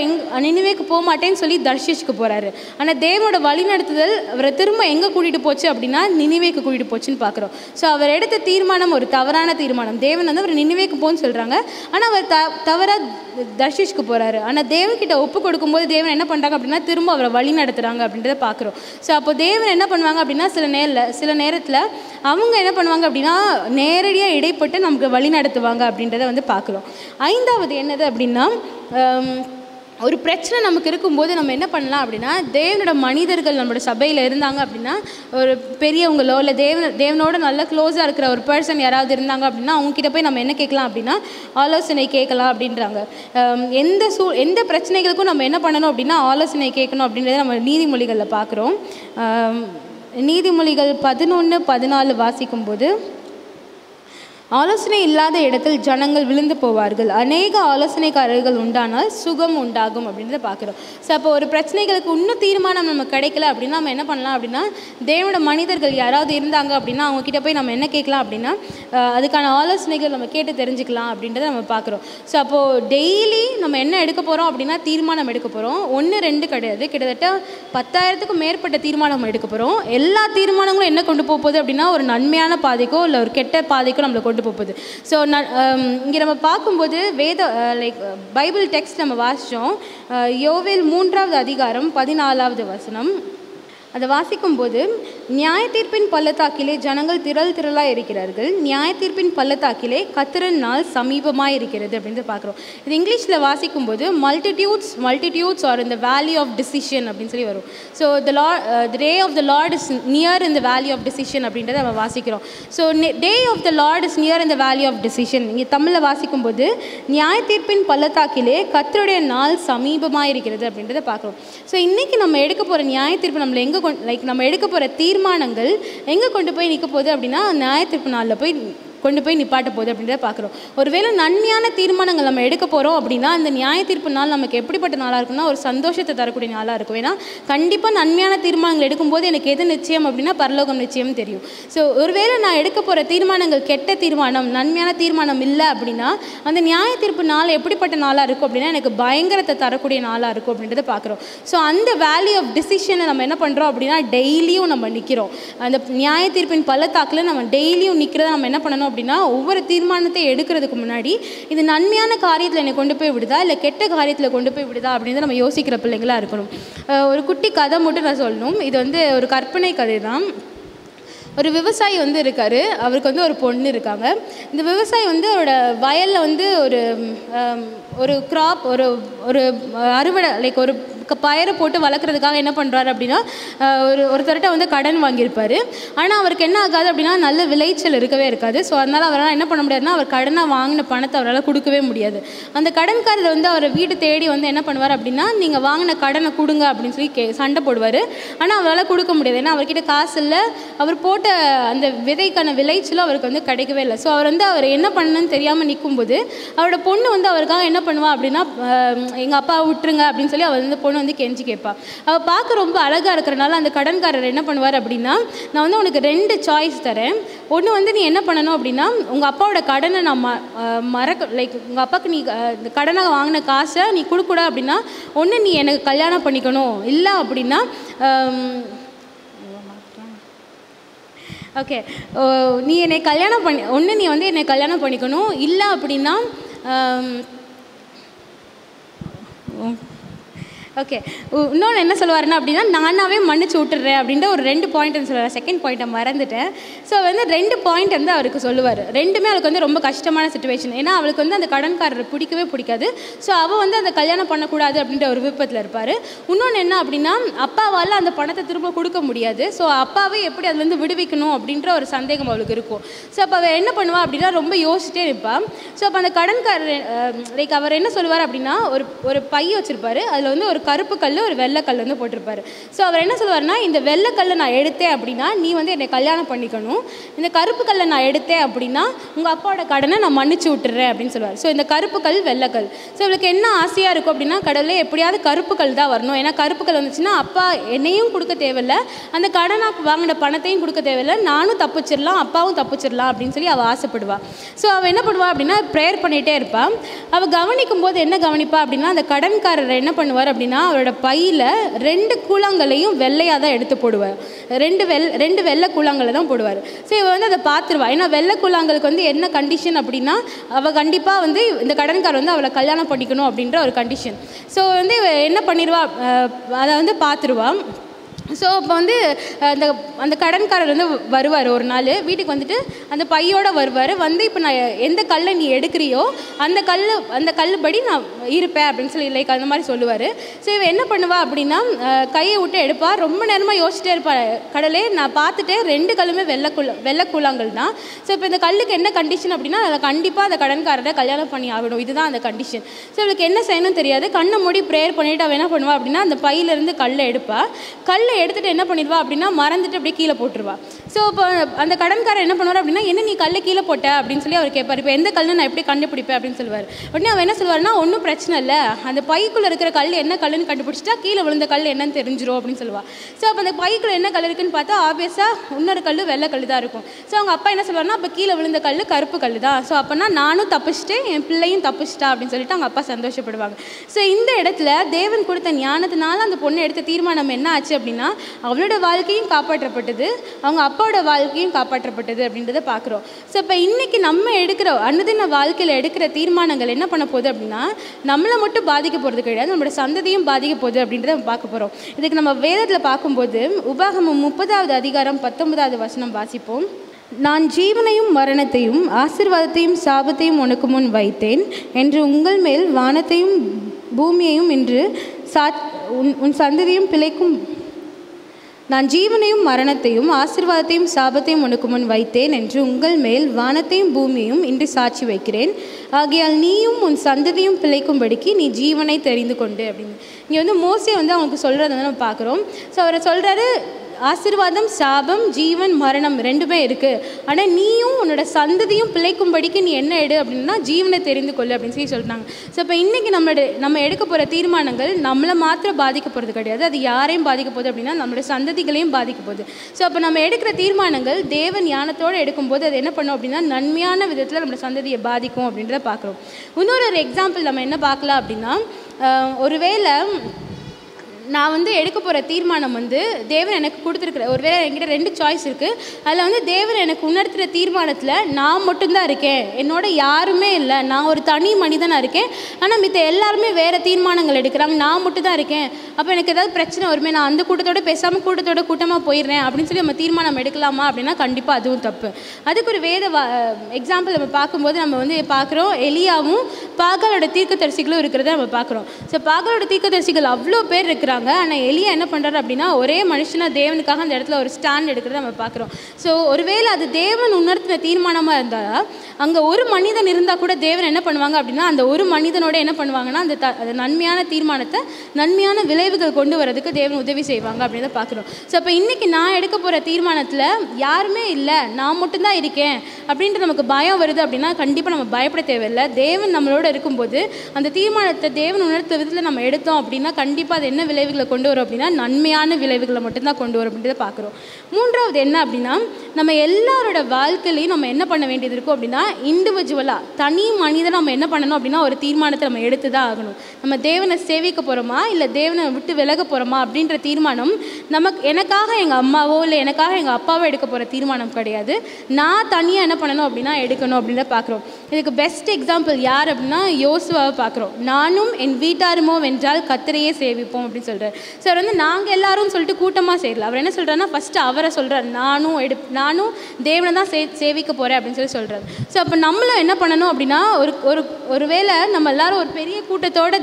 நினிவேக்கு போக மாட்டேன்னு சொல்லி தர்ஷிஷ்க்கு போகிறாரு. ஆனால் தேவனோட வழிநடத்துதல் அவரை திரும்ப எங்கே கூட்டிகிட்டு போச்சு அப்படின்னா நினிவேக்கு கூட்டிகிட்டு போச்சுன்னு பார்க்குறோம். ஸோ அவர் எடுத்த தீர்மானம் ஒரு தவறான தீர்மானம். தேவன் வந்து அவர் நினிவேக்கு போன்னு சொல்கிறாங்க, ஆனால் அவர் தவறாக தர்ஷிஷ்க்கு போகிறாரு. ஆனால் தேவன்கிட்ட ஒப்பு கொடுக்கும்போது தேவன் என்ன பண்ணுறாங்க அப்படின்னா திரும்ப அவரை வழி நடத்துகிறாங்க அப்படின்றத பார்க்குறோம். ஸோ அப்போ தேவன் என்ன பண்ணுவாங்க அப்படின்னா சில நேரத்தில் விஷயத்தில் அவங்க என்ன பண்ணுவாங்க அப்படின்னா நேரடியாக இடைப்பட்டு நமக்கு வழி நடத்துவாங்க அப்படின்றத வந்து பார்க்குறோம். 5வது என்னது அப்படின்னா, ஒரு பிரச்சனை நமக்கு இருக்கும்போது நம்ம என்ன பண்ணலாம் அப்படின்னா, தேவனோட மனிதர்கள் நம்மளோட சபையில் இருந்தாங்க அப்படின்னா, ஒரு பெரியவங்களோ இல்லை தேவனோட நல்ல க்ளோஸாக இருக்கிற ஒரு பர்சன் யாராவது இருந்தாங்க அப்படின்னா அவங்கக்கிட்ட போய் நம்ம என்ன கேட்கலாம் அப்படின்னா ஆலோசனை கேட்கலாம் அப்படின்றாங்க. எந்த பிரச்சனைகளுக்கும் நம்ம என்ன பண்ணணும் அப்படின்னா ஆலோசனை கேட்கணும் அப்படின்றத நம்ம நீதிமொழிகளில் பார்க்குறோம். நீதிமொழிகள் 11:14 வாசிக்கும்போது, ஆலோசனை இல்லாத இடத்தில் ஜனங்கள் விழுந்து போவார்கள், அநேக ஆலோசனைக்காரர்கள் உண்டானால் சுகம் உண்டாகும் அப்படின்றத பார்க்குறோம். ஸோ அப்போ ஒரு பிரச்சனைகளுக்கு இன்னும் தீர்மானம் நமக்கு கிடைக்கல அப்படின்னா நம்ம என்ன பண்ணலாம் அப்படின்னா, தேவனோட மனிதர்கள் யாராவது இருந்தாங்க அப்படின்னா அவங்கக்கிட்ட போய் நம்ம என்ன கேட்கலாம் அப்படின்னா அதுக்கான ஆலோசனைகள் நம்ம கேட்டு தெரிஞ்சுக்கலாம் அப்படின்றத நம்ம பார்க்குறோம். ஸோ அப்போது டெய்லி நம்ம என்ன எடுக்க போகிறோம் அப்படின்னா தீர்மானம் எடுக்க போகிறோம். 1 2 கிடையாது, கிட்டத்தட்ட 10,000க்கும் மேற்பட்ட தீர்மானம் எடுக்க போகிறோம். எல்லா தீர்மானங்களும் என்ன கொண்டு போகுது அப்படின்னா ஒரு நன்மையான பாதைக்கோ இல்லை ஒரு கெட்ட பாதைக்கோ நம்மளை கொண்டு போகுது. ஸோ இங்கே நம்ம பார்க்கும்போது பைபிள் டெக்ஸ்ட் நம்ம வாசித்தோம். யோவேல் 3வது அதிகாரம் 14வது வசனம். அதை வாசிக்கும்போது, நியாய தீர்ப்பின் பள்ளத்தாக்கிலே ஜனங்கள் திரளாக இருக்கிறார்கள், நியாய தீர்ப்பின் பள்ளத்தாக்கிலே கர்த்தரின் நாள் சமீபமாக இருக்கிறது அப்படின்னு பார்க்குறோம். இது இங்கிலீஷில் வாசிக்கும்போது multitudes R in the valley of decision அப்படின்னு சொல்லி வரும். So the day of the Lord is near in the valley of decision அப்படின்றத நம்ம வாசிக்கிறோம். So day of the Lord is near in the valley of decision இங்கே தமிழில் வாசிக்கும்போது நியாய தீர்ப்பின் பள்ளத்தாக்கிலே கர்த்தருடைய நாள் சமீபமாக இருக்கிறது அப்படின்றத பார்க்குறோம். ஸோ இன்றைக்கி நம்ம எடுக்க போகிற நியாய தீர்ப்பு நம்மளை எங்கே நம்ம எடுக்க போகிற தீர்மானங்கள் எங்கே கொண்டு போய் நிற்க போகுது அப்படின்னா நியாய தீர்ப்பு நாளில் போய் கொண்டு போய் நிப்பாட்ட போகுது அப்படின்றத பார்க்குறோம். ஒருவேளை நன்மையான தீர்மானங்கள் நம்ம எடுக்க போகிறோம் அப்படின்னா அந்த நியாய தீர்ப்பு நாள் நமக்கு எப்படிப்பட்ட நாளாக இருக்குன்னா ஒரு சந்தோஷத்தை தரக்கூடிய நாளாக இருக்கும். ஏன்னா கண்டிப்பாக நன்மையான தீர்மானங்கள் எடுக்கும்போது எனக்கு எது நிச்சயம் அப்படின்னா பரலோகம் நிச்சயம் தெரியும். ஸோ ஒருவேளை நான் எடுக்க போகிற தீர்மானங்கள் கெட்ட தீர்மானம், நன்மையான தீர்மானம் இல்லை அப்படின்னா அந்த நியாய தீர்ப்பு நாள் எப்படிப்பட்ட நாளாக இருக்கும் அப்படின்னா எனக்கு பயங்கரத்தை தரக்கூடிய நாளாக இருக்கும் அப்படின்றத பார்க்குறோம். ஸோ அந்த வேல்யூ ஆஃப் டிசிஷனை நம்ம என்ன பண்ணுறோம் அப்படின்னா டெய்லியும் நம்ம நிற்கிறோம். அந்த நியாய தீர்ப்பின் பள்ளத்தாக்கில் நம்ம டெய்லியும் நிற்கிறத நம்ம என்ன பண்ணணும் அப்படின்னா ஒவ்வொரு தீர்மானத்தை எடுக்கிறதுக்கு முன்னாடி இது நன்மையான காரியத்தில் என்னை கொண்டு போய் விடுதா இல்லை கெட்ட காரியத்தில் கொண்டு போய் விடுதா அப்படின்னு நம்ம யோசிக்கிற பிள்ளைங்களாக இருக்கணும். ஒரு குட்டி கதை மட்டும் நான் சொல்லணும். இது வந்து ஒரு கற்பனை கதை தான். ஒரு விவசாயி வந்து இருக்கார், அவருக்கு வந்து ஒரு பொண்ணு இருக்காங்க. இந்த விவசாயி வந்து அவரோட வயலில் வந்து ஒரு கிராப் ஒரு அறுவடை ஒரு பயிரை போட்டு வளர்க்குறதுக்காக என்ன பண்ணுறாரு அப்படின்னா ஒருத்தர்கிட்ட வந்து கடன் வாங்கியிருப்பார். ஆனால் அவருக்கு என்ன ஆகாது அப்படின்னா நல்ல விளைச்சல் இருக்கவே இருக்காது. ஸோ அதனால் அவரால் என்ன பண்ண முடியாதுன்னா அவர் கடனாக வாங்கின பணத்தை அவரால் கொடுக்கவே முடியாது. அந்த கடன்காரர் வந்து அவர் வீடு தேடி வந்து என்ன பண்ணுவார் அப்படின்னா நீங்கள் வாங்கின கடனை கொடுங்க அப்படின்னு சொல்லி சண்டை போடுவார். ஆனால் அவரால் கொடுக்க முடியாது, ஏன்னா அவர்கிட்ட காசு இல்லை. அவர் போட்ட அந்த விதைக்கான விளைச்சலும் அவருக்கு வந்து கிடைக்கவே இல்லை. ஸோ அவர் என்ன பண்ணணும்னு தெரியாமல் நிற்கும்போது அவரோட பொண்ணு வந்து அவருக்காக என்ன பண்ணுவா அப்படின்னா எங்கள் அப்பா விட்டுருங்க அப்படின்னு சொல்லி அவர் வந்து பொண்ணு வந்து கெஞ்சி கேட்பா. அவள் பார்க்க ரொம்ப அழகாக இருக்கிறனால அந்த கடன்காரர் என்ன பண்ணுவார் அப்படின்னா நான் வந்து உனக்கு 2 சாய்ஸ் தரேன். ஒன்று வந்து நீ என்ன பண்ணணும் அப்படின்னா உங்கள் அப்பாவோட கடனை நான் உங்கள் அப்பாவுக்கு நீ கடனாக வாங்கின காசை நீ கொடுக்கூட அப்படின்னா ஒன்று நீ எனக்கு கல்யாணம் பண்ணிக்கணும், இல்லை அப்படின்னா ஓகே நீ என்னை கல்யாணம் பண்ணி ஒன்று நீ வந்து என்னை கல்யாணம் பண்ணிக்கணும், இல்லை அப்படின்னா ஓகே இன்னொன்று என்ன சொல்லுவாருன்னா அப்படின்னா நானாகவே மன்னிச்சு விட்டுறேன் அப்படின்ற ஒரு 2 பாயிண்ட் சொல்லுவார். செகண்ட் பாயிண்ட்டை மறந்துட்டேன். ஸோ வந்து 2 பாயிண்ட் வந்து அவருக்கு சொல்லுவார். ரெண்டுமே அவளுக்கு வந்து ரொம்ப கஷ்டமான சுச்சுவேஷன். ஏன்னா அவளுக்கு வந்து அந்த கடன்காரரை பிடிக்கவே பிடிக்காது. ஸோ அவள் வந்து அந்த கல்யாணம் பண்ணக்கூடாது அப்படின்ற ஒரு விருப்பத்தில் இருப்பார். இன்னொன்று என்ன அப்படின்னா அப்பாவால் அந்த பணத்தை திரும்ப கொடுக்க முடியாது. ஸோ அப்பாவே எப்படி அதுலேருந்து விடுவிக்கணும் அப்படின்ற ஒரு சந்தேகம் அவளுக்கு இருக்கும். ஸோ அப்போ அவள் என்ன பண்ணுவாள் அப்படின்னா ரொம்ப யோசிச்சிட்டே இருப்பாள். ஸோ அப்போ அந்த கடன்காரர் அவர் என்ன சொல்லுவார் அப்படின்னா ஒரு பை வச்சுருப்பார். அதில் வந்து ஒரு கருப்பு கல் ஒரு வெள்ளைக்கல் வந்து போட்டிருப்பாரு. ஸோ அவர் என்ன சொல்லுவார்னா இந்த வெள்ளைக்கல்லை நான் எடுத்தேன் அப்படின்னா நீ வந்து என்னை கல்யாணம் பண்ணிக்கணும், இந்த கருப்பு கல்லை நான் எடுத்தேன் அப்படின்னா உங்கள் அப்பாவோட கடனை நான் மன்னிச்சு விட்டுறேன் அப்படின்னு சொல்லுவார். ஸோ இந்த கருப்பு கல் வெள்ளைக்கல். ஸோ இவளுக்கு என்ன ஆசையாக இருக்கும் அப்படின்னா கடவுளே எப்படியாவது கருப்பு கல் தான் வரணும், ஏன்னா கருப்பு கல் வந்துச்சுன்னா அப்பா என்னையும் கொடுக்க தேவையில்லை, அந்த கடனாக வாங்கின பணத்தையும் கொடுக்க தேவையில்லை, நானும் தப்பிச்சிடலாம் அப்பாவும் தப்பிச்சிடலாம் அப்படின்னு சொல்லி அவள் ஆசைப்படுவாள். ஸோ அவள் என்ன பண்ணுவாள் அப்படின்னா ப்ரேயர் பண்ணிகிட்டே இருப்பாள். அவள் கவனிக்கும் போது என்ன கவனிப்பா அப்படின்னா அந்த கடன்காரர் என்ன பண்ணுவார் அப்படின்னா அவரோட பையில் 2 கூழாங்கல்லையும் வெள்ளையாக தான் எடுத்து போடுவார். 2 வெள்ளை கூழாங்கல்லை தான் போடுவார். ஸோ இவள் வந்து அதை பார்த்துருவா. ஏன்னா வெள்ளை கூழாங்கலுக்கு வந்து என்ன கண்டிஷன் அப்படின்னா அவள் கண்டிப்பாக வந்து இந்த கடன்காரர் வந்து அவளை கல்யாணம் பண்ணிக்கணும் அப்படின்ற ஒரு கண்டிஷன். ஸோ வந்து என்ன பண்ணிடுவா அதை வந்து பார்த்துருவா. ஸோ இப்போ வந்து அந்த கடன்காரர் வந்து வருவார் ஒரு நாள் வீட்டுக்கு வந்துட்டு அந்த பையோடு வருவார். வந்து இப்போ நான் எந்த கல்லை நீ எடுக்கிறியோ அந்த கல்லுபடி நான் இருப்பேன் அப்படின்னு சொல்லி லைக் அந்த மாதிரி சொல்லுவார். ஸோ இவன் என்ன பண்ணுவா அப்படின்னா கையை விட்டு எடுப்பா. ரொம்ப நேரமாக யோசிச்சிட்டே இருப்பாள். கடலே நான் பார்த்துட்டேன் 2 கல்லுமே வெள்ளை கூழாங்கல் தான். ஸோ இப்போ இந்த கல்லுக்கு என்ன கண்டிஷன் அப்படின்னா அதை கண்டிப்பாக அந்த கடன்காரரை கல்யாணம் பண்ணி ஆகணும், இதுதான் அந்த கண்டிஷன். ஸோ இவளுக்கு என்ன செய்யணும் தெரியாது. கண்ணை மூடி ப்ரேயர் பண்ணிவிட்டு அவள் என்ன பண்ணுவா அப்படின்னா அந்த பையிலேருந்து கல்லை எடுப்பா. கல்லை எடுத்துகிட்டு என்ன பண்ணிடுவா அப்படின்னா மறந்துட்டு அப்படியே கீழே போட்டுருவா. ஸோ இப்போ அந்த கடன்காரர் என்ன பண்ணுவார் அப்படின்னா என்ன நீ கல்லை கீழே போட்ட அப்படின்னு சொல்லி அவர் கேட்பார். இப்போ எந்த கல்லுன்னு நான் எப்படி கண்டுபிடிப்பேன் அப்படின்னு சொல்லுவார். உடனே அவன் என்ன சொல்லுவார்னா ஒன்றும் பிரச்சனை இல்லை, அந்த பைக்குள்ளே இருக்கிற கல் என்ன கல்லுன்னு கண்டுபிடிச்சிட்டா கீழே விழுந்த கல் என்னன்னு தெரிஞ்சிடும் அப்படின்னு சொல்லுவாள். ஸோ அப்போ அந்த பைக்குள்ள என்ன கல் இருக்குன்னு பார்த்தா ஆப்வியஸாக இன்னொரு கல் வெள்ளை கல் தான் இருக்கும். ஸோ அவங்க அப்பா என்ன சொல்லுவார்னா அப்போ கீழே விழுந்த கல் கருப்பு கல் தான். ஸோ அப்போனா நானும் தப்பிச்சிட்டேன், என் பிள்ளையும் தப்பிச்சிட்டா அப்படின்னு சொல்லிட்டு அவங்க அப்பா சந்தோஷப்படுவாங்க. ஸோ இந்த இடத்துல தேவன் கொடுத்த ஞானத்தினால அந்த பொண்ணு எடுத்த தீர்மானம் என்ன ஆச்சு அப்படின்னா அவளோட வாழ்க்கையும் காப்பாற்றப்பட்டது, அவங்க அப்பாவோட வாழ்க்கையும் காப்பாற்றப்பட்டது அப்படின்றத பார்க்குறோம். ஸோ இப்போ இன்றைக்கி நம்ம எடுக்கிற அனுதின வாழ்க்கையில் எடுக்கிற தீர்மானங்கள் என்ன பண்ண போகுது அப்படின்னா நம்மளை மட்டும் பாதிக்க போகிறது கிடையாது, நம்மளோட சந்ததியும் பாதிக்க போகுது அப்படின்றத நம்ம பார்க்க போகிறோம். இதுக்கு நம்ம வேதத்தில் பார்க்கும்போது உபாகமம் 30வது அதிகாரம் 19வது வசனம் வாசிப்போம். நான் ஜீவனையும் மரணத்தையும் ஆசீர்வாதத்தையும் சாபத்தையும் உனக்கு முன் வைத்தேன் என்று உங்கள் மேல் வானத்தையும் பூமியையும் என்று உன் சந்ததியும் பிழைக்கும். நான் ஜீவனையும் மரணத்தையும் ஆசீர்வாதத்தையும் சாபத்தையும் உனக்கு முன் வைத்தேன் என்று உங்கள் மேல் வானத்தையும் பூமியையும் இன்று சாட்சி வைக்கிறேன். ஆகையால் நீயும் உன் சந்ததியும் பிழைக்கும்படிக்கு நீ ஜீவனை தெரிந்து கொண்டு அப்படின்னு இங்கே வந்து மோசே வந்து அவங்களுக்கு சொல்கிறத வந்து நம்ம பார்க்குறோம். ஸோ அவரை சொல்கிறாரு ஆசீர்வாதம் சாபம் ஜீவன் மரணம் 2மே இருக்குது, ஆனால் நீயும் உன்னோட சந்ததியும் பிழைக்கும்படிக்கு நீ என்ன எடு அப்படின்னா ஜீவனை தெரிந்து கொள்ளு அப்படின்னு சொல்லி சொல்கிறாங்க. ஸோ இப்போ இன்றைக்கி நம்ம எடுக்க போகிற தீர்மானங்கள் நம்மளை மாத்திரம் பாதிக்க போகிறது கிடையாது, அது யாரையும் பாதிக்க போகுது அப்படின்னா நம்மளோட சந்ததிகளையும் பாதிக்க போகுது. ஸோ அப்போ நம்ம எடுக்கிற தீர்மானங்கள் தேவன் ஞானத்தோடு எடுக்கும்போது அது என்ன பண்ணும் அப்படின்னா நன்மையான விதத்தில் நம்மளோட சந்ததியை பாதிக்கும் அப்படின்றத பார்க்குறோம். இன்னொரு எக்ஸாம்பிள் நம்ம என்ன பார்க்கலாம் அப்படின்னா ஒருவேளை நான் வந்து எடுக்க போகிற தீர்மானம் வந்து தேவன் எனக்கு கொடுத்துருக்குற ஒருவேளை என்கிட்ட 2 சாய்ஸ் இருக்குது. அதில் வந்து தேவன் எனக்கு உணர்த்துகிற தீர்மானத்தில் நான் மட்டும்தான் இருக்கேன், என்னோட யாருமே இல்லை, நான் ஒரு தனி மனிதனாக இருக்கேன், ஆனால் மித்த எல்லாருமே வேறு தீர்மானங்கள் எடுக்கிறாங்க, நான் மட்டும் தான் இருக்கேன். அப்போ எனக்கு ஏதாவது பிரச்சனை வருமே, நான் அந்த கூட்டத்தோடு பேசாமல் கூட்டமாக போயிடுறேன் அப்படின்னு சொல்லி நம்ம தீர்மானம் எடுக்கலாமா அப்படின்னா கண்டிப்பாக அதுவும் தப்பு. அதுக்கு ஒரு எக்ஸாம்பிள் நம்ம பார்க்கும்போது நம்ம வந்து பார்க்குறோம் எலியாவும் பாகாலோட தீர்க்கதரிசிகளும் இருக்கிறத நம்ம பார்க்குறோம். ஸோ பாகாலோட தீர்க்கதரிசிகள் அவ்வளோ பேர் இருக்கிறாங்க, ஆனால் எலியா என்ன பண்ணுறாரு அப்படின்னா ஒரே மனுஷனாக தேவனுக்காக அந்த இடத்துல ஒரு ஸ்டாண்ட் எடுக்கிறத நம்ம பார்க்குறோம். ஸோ ஒருவேளை அது தேவன் உணர்த்தின தீர்மானமாக இருந்தால் அங்கே ஒரு மனிதன் இருந்தால் கூட தேவன் என்ன பண்ணுவாங்க அப்படின்னா அந்த ஒரு மனிதனோட என்ன பண்ணுவாங்கன்னா அந்த நன்மையான தீர்மானத்தை நன்மையான விளைவுகள் கொண்டு வரதுக்கு தேவன் உதவி செய்வாங்க அப்படின்றத பார்க்குறோம். ஸோ அப்போ இன்றைக்கி நான் எடுக்க போகிற தீர்மானத்தில் யாருமே இல்லை, நான் மட்டும்தான் இருக்கேன் அப்படின்ட்டு நமக்கு பயம் வருது அப்படின்னா கண்டிப்பாக நம்ம பயப்பட தேவையில்லை. தேவன் நம்மளோட இருக்கும்போது அந்த தீர்மானத்தை தேவன் உணர்த்த விதத்தில் நம்ம எடுத்தோம் அப்படின்னா கண்டிப்பாக அது என்ன விளைவுகளை கொண்டு வரும் அப்படின்னா நன்மையான விளைவுகளை மட்டும்தான் கொண்டு வரும் அப்படின்றத பார்க்குறோம். 3வது என்ன அப்படின்னா நம்ம எல்லாரோட வாழ்க்கையிலையும் நம்ம என்ன பண்ண வேண்டியது இருக்கும் அப்படின்னா இண்டிவிஜுவலாக தனி மனிதன் நம்ம என்ன பண்ணணும் அப்படின்னா ஒரு தீர்மானத்தை நம்ம எடுத்து தான் ஆகணும். நம்ம தேவனை சேவிக்க போகிறோமா இல்லை தேவனை விட்டு விலக போகிறோமா அப்படின்ற தீர்மானம் எனக்காக எங்கள் அம்மாவோ இல்லை எனக்காக எங்கள் அப்பாவோ எடுக்க போகிற தீர்மானம் கிடையாது, நான் தனியாக என்ன பண்ணணும் அப்படின்னா எடுக்கணும் அப்படின்றத பார்க்குறோம். இதுக்கு பெஸ்ட் எக்ஸாம்பிள் யார் அப்படின்னா யோசுவாவை பார்க்குறோம். நானும் என் வீட்டாருமோ வென்றால் கர்த்தரையே சேவிப்போம் அப்படின்னு சொல்கிறார். ஸோ அவர் வந்து நாங்கள் எல்லாரும் சொல்லிட்டு கூட்டமாக செய்யல, அவர் என்ன சொல்கிறாருன்னா ஃபஸ்ட்டு அவரை சொல்கிறார், நானும் தேவனை தான் சேவிக்க போகிறேன் அப்படின்னு சொல்கிறார். ஸோ அப்போ நம்மளும் என்ன பண்ணணும் அப்படின்னா ஒருவேளை நம்ம எல்லாரும் ஒரு பெரிய கூட்டத்தோட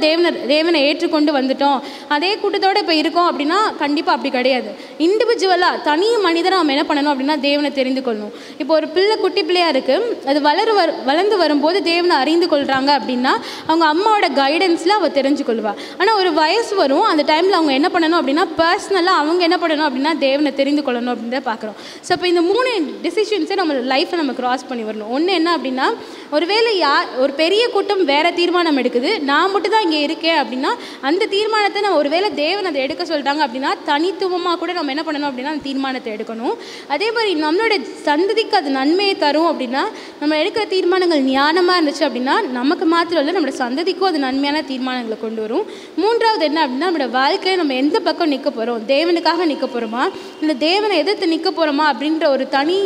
தேவனை ஏற்றுக்கொண்டு வந்துட்டோம், அதே கூட்டத்தோடு இப்போ இருக்கோம் அப்படின்னா கண்டிப்பாக அப்படி கிடையாது. இண்டிவிஜுவலாக தனி மனிதனை நம்ம என்ன பண்ணணும் அப்படின்னா தேவனை தெரிந்து கொள்ளணும். இப்போ ஒரு குட்டி பிள்ளையாக இருக்குது, அது வளர்ந்து வரும்போது தேவனை அறிந்து கொள்கிறாங்க அப்படின்னா அவங்க அம்மாவோட கைடன்ஸில் அவள் தெரிஞ்சு கொள்வாள். ஆனால் ஒரு வயசு வரும், அந்த டைமில் அவங்க என்ன பண்ணணும் அப்படின்னா பர்சனலாக அவங்க என்ன பண்ணணும் அப்படின்னா தேவனை தெரிந்து கொள்ளணும் அப்படின்றத பார்க்குறோம். ஸோ இப்போ இந்த 3 டிசிஷன்ஸை நம்ம லைஃப்பை நம்ம கிராஸ் பண்ணி வரணும். ஒன்று என்ன அப்படின்னா ஒருவேளை ஒரு பெரிய கூட்டம் வேறு தீர்மானம் எடுக்குது, நான் மட்டும் தான் இங்கே இருக்கேன் அப்படின்னா அந்த தீர்மானத்தை நம்ம ஒருவேளை தேவன் அதை எடுக்க சொல்லிட்டாங்க அப்படின்னா தனித்துவமாக கூட நம்ம என்ன பண்ணணும் அப்படின்னா அந்த தீர்மானத்தை எடுக்கணும். அதே மாதிரி நம்மளோட சந்ததிக்கு அது நன்மையை தரும் அப்படின்னா நம்ம எடுக்கிற தீர்மானங்கள் ஞானமாக இருந்துச்சு அப்படின்னா நமக்கு மாத்திரம் இல்லை நம்மளோட சந்ததிக்கும் அது நன்மையான தீர்மானங்களை கொண்டு வரும். 3வது என்ன அப்படின்னா நம்மளோட வாழ்க்கையை நம்ம எந்த பக்கம் நிற்க போகிறோம், தேவனுக்காக நிற்க போகிறோமா இல்லை தேவனை எதிர்த்து நிற்க போகிறோமா அப்படின்ற ஒரு தனி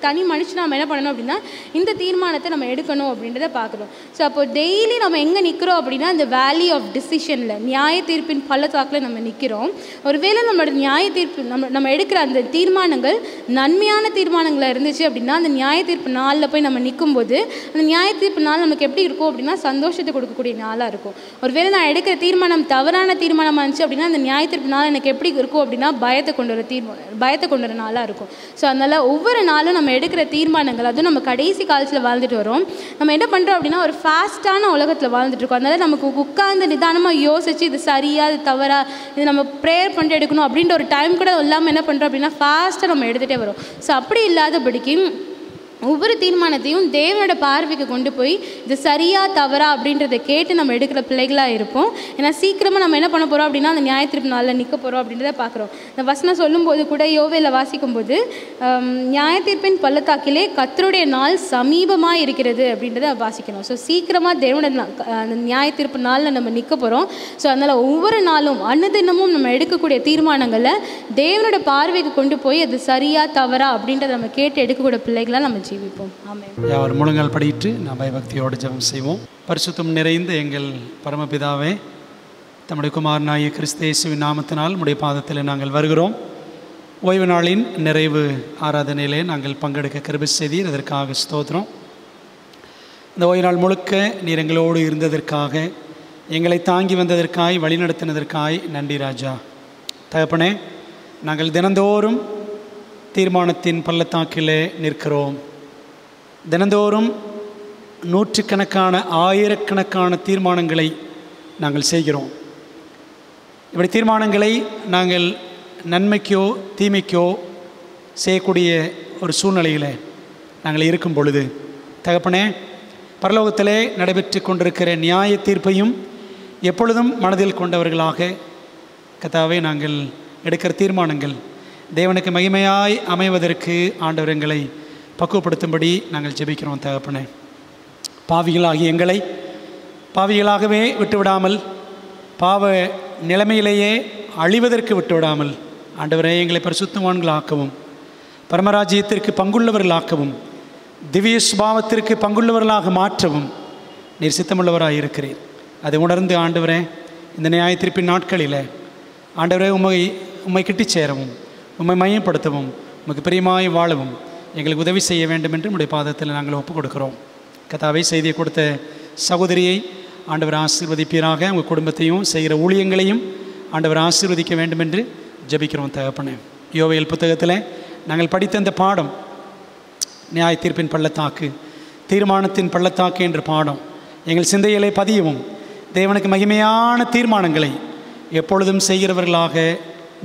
தனி மனுஷன் நம்ம என்ன பண்ணணும் அப்படின்னா இந்த தீர்மானத்தை நம்ம எடுக்கணும் அப்படின்றத பார்க்குறோம். ஸோ அப்போ டெய்லி நம்ம எங்கே நிற்கிறோம் அப்படின்னா இந்த வேலி ஆஃப் டிசிஷனில், நியாய தீர்ப்பின் பள்ளத்தாக்கில் நம்ம நிற்கிறோம். ஒருவேளை நம்மளோட நியாய தீர்ப்பு நம்ம எடுக்கிற அந்த தீர்மானங்கள் நன்மையான தீர்மானங்களாக இருந்துச்சு அப்படின்னா அந்த நியாய தீர்ப்பு நாளில் போய் நம்ம நிற்கும்போது அந்த நியாய தீர்ப்பு நாள் நமக்கு எப்படி இருக்கும் அப்படின்னா சந்தோஷத்தை கொடுக்கக்கூடிய நாளாக இருக்கும். ஒருவேளை நான் எடுக்கிற தீர்மானம் தவறான தீர்மானமாக இருந்துச்சு அப்படின்னா அந்த நியாய தீர்ப்பு நாள் எனக்கு எப்படி இருக்கும் அப்படின்னா பயத்தை கொண்டு வர நாளாக இருக்கும். ஸோ அதனால் ஒவ்வொரு நாளும் நம்ம எடுக்கிற தீர்மானங்கள், அதுவும் நம்ம கடைசி காலத்தில் வாழ்ந்துட்டு வரோம். நம்ம என்ன பண்ணுறோம் அப்படின்னா ஒரு ஃபாஸ்ட்டான உலகத்தில் வாழ்ந்துட்டு இருக்கோம். அதனால் நமக்கு உட்கார்ந்து நிதானமாக யோசிச்சு இது சரியா இது தவறா, இது நம்ம ப்ரேயர் பண்ணிட்டு எடுக்கணும் அப்படின்ற ஒரு டைம் கூட இல்லாமல் என்ன பண்ணுறோம் அப்படின்னா ஃபாஸ்ட்டாக நம்ம எடுத்துகிட்டே வரோம். ஸோ அப்படி இல்லாதபடிக்கு ஒவ்வொரு தீர்மானத்தையும் தேவனோட பார்வைக்கு கொண்டு போய் இது சரியா தவறா அப்படின்றத கேட்டு நம்ம எடுக்கிற பிள்ளைகளாக இருப்போம். ஏன்னா சீக்கிரமாக நம்ம என்ன பண்ண போகிறோம் அப்படின்னா அந்த நியாய தீர்ப்பு நாளில் நிற்க போகிறோம் அப்படின்றத பார்க்குறோம். இந்த வசனம் சொல்லும்போது கூட யோவேல வாசிக்கும்போது நியாய தீர்ப்பின் பள்ளத்தாக்கிலே கர்த்தருடைய நாள் சமீபமாக இருக்கிறது அப்படின்றத வாசிக்கணும். ஸோ சீக்கிரமாக தேவனோட அந்த நியாய தீர்ப்பு நாளில் நம்ம நிற்க போகிறோம். ஸோ அதனால் ஒவ்வொரு நாளும் அன்னதினமும் நம்ம எடுக்கக்கூடிய தீர்மானங்களை தேவனோட பார்வைக்கு கொண்டு போய் அது சரியா தவறா அப்படின்றத நம்ம கேட்டு எடுக்கக்கூடிய பிள்ளைகளாக நம்ம ஜீவிப்போம். ஆமென். யாவர் முழங்கால் படியிட்டு நாம் பயபக்தியோடு ஜெபம் செய்வோம். பரிசுத்தம் நிறைந்த எங்கள் பரமபிதாவே, தம்முடைய குமாரனாகிய கிறிஸ்து இயேசுவின் நாமத்தினால் உம்முடைய பாதத்தில் நாங்கள் வருகிறோம். ஓய்வு நாளின் நிறைவு ஆராதனையிலே நாங்கள் பங்கெடுக்க கிருபை செய்தீர், அதற்காக ஸ்தோத்திரம். இந்த ஓய்வு நாள் முழுக்க நீர் எங்களோடு இருந்ததற்காக, எங்களை தாங்கி வந்ததற்காய், வழிநடத்தினதற்காய் நன்றி ராஜா. தகப்பனே, நாங்கள் தினந்தோறும் தீர்மானத்தின் பள்ளத்தாக்கிலே நிற்கிறோம். தினந்தோறும் நூற்றுக்கணக்கான ஆயிரக்கணக்கான தீர்மானங்களை நாங்கள் செய்கிறோம். இப்படி தீர்மானங்களை நாங்கள் நன்மைக்கோ தீமைக்கோ செய்யக்கூடிய ஒரு சூழ்நிலையில் நாங்கள் இருக்கும் பொழுது தகப்பனே, பரலோகத்திலே நடைபெற்று கொண்டிருக்கிற நியாய தீர்ப்பையும் எப்பொழுதும் மனதில் கொண்டவர்களாக கர்த்தாவே நாங்கள் எடுக்கிற தீர்மானங்கள் தேவனுக்கு மகிமையாய் அமைவதற்கு ஆண்டவர் எங்களை பக்குவப்படுத்தும்படி நாங்கள் ஜெபிக்கிறோம். தகப்பனே, பாவிகளாகி எங்களை பாவிகளாகவே விட்டுவிடாமல், பாவ நிலைமையிலேயே அழிவதற்கு விட்டுவிடாமல் ஆண்டவரே எங்களை பரிசுத்தவான்களாக்கவும், பரமராஜ்யத்திற்கு பங்குள்ளவர்களாக்கவும், திவ்ய சுபாவத்திற்கு பங்குள்ளவர்களாக மாற்றவும் நீர் சித்தமுள்ளவராக இருக்கிறீர். அதை உணர்ந்து ஆண்டவரே இந்த நியாய தீர்ப்பின் நாட்களில் ஆண்டவரே உம்மை கிட்டி சேரவும், உம்மை மையப்படுத்தவும், உமக்கு பிரியமாய் வாழவும் எங்களுக்கு உதவி செய்ய வேண்டும் என்று உம்முடைய பாதத்தில் நாங்கள் ஒப்புக் கொடுக்கிறோம். கர்த்தாவே, செய்தியை கொடுத்த சகோதரியை ஆண்டவர் ஆசீர்வதிப்பீராக. உங்கள் குடும்பத்தையும் செய்கிற ஊழியங்களையும் ஆண்டவர் ஆசீர்வதிக்க வேண்டும் என்று ஜெபிக்கிறோம். தகப்பனே, யோவேல் புத்தகத்தில் நாங்கள் படித்த அந்த பாடம், நியாய தீர்ப்பின் பள்ளத்தாக்கு, தீர்மானத்தின் பள்ளத்தாக்கு என்ற பாடம் எங்கள் சிந்தையிலே பதியவும், தேவனுக்கு மகிமையான தீர்மானங்களை எப்பொழுதும் செய்கிறவர்களாக